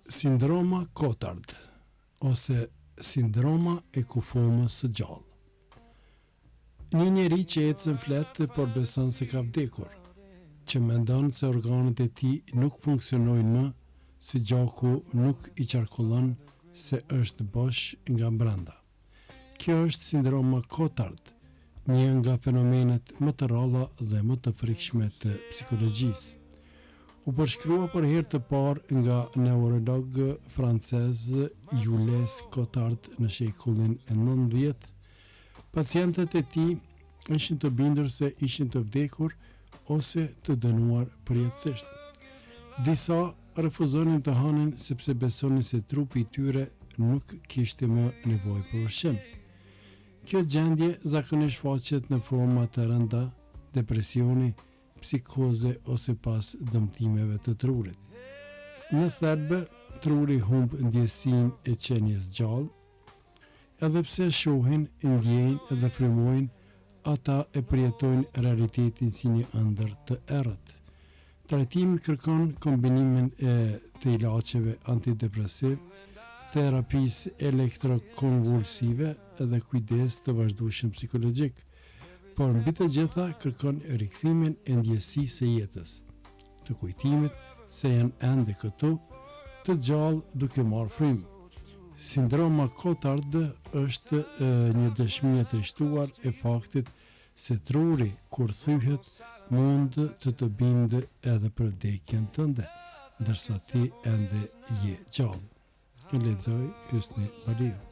Sindroma Cotard ose sindroma e kufomës së gjallë. Një njeri që ecën fletë por beson se ka vdekur, që mendon se organet e tij nuk funksionojnë më, si gjaku nuk i qarkullon, se është bosh nga brenda. Kjo është sindroma Cotard, një nga fenomenet më të rralla dhe më të frikshme të psikologjisë. U përshkrua për herë të parë nga neurolog francez Jules Cotard në shekullin e 19. Pacientët e tij ishin të bindur se ishin të vdekur ose të dënuar përjetësisht. Disa refuzonin të hanin sepse besonin se trupi i tyre nuk kishte më nevojë për ushqim. Kjo gjendje zakonisht shfaqet në forma të rënda, depresioni, psikoze ose pas dëmtimeve të trurit. Në thelbë, truri humb ndjesinë e qenies gjallë, edhe pse shohin, ndjejnë dhe frymojnë, ata e përjetojnë realitetin si një ëndër të errët. Trajtimi kërkon kombinimin të ilaçeve antidepresiv, terapisë elektrokonvulsive dhe kujdes të vazhdueshëm psikologjik, por mbi të gjitha kërkon rikthimin e ndjesisë së jetës, të kujtimit se janë ende këtu, të gjallë duke marrë frymë. Sindroma Cotard është një dëshmi e trishtuar e faktit se truri kur thyhet mund të bindë edhe për vdekjen tënde, ndërsa ti ende je gjallë. E lexoj Hysni Baliu.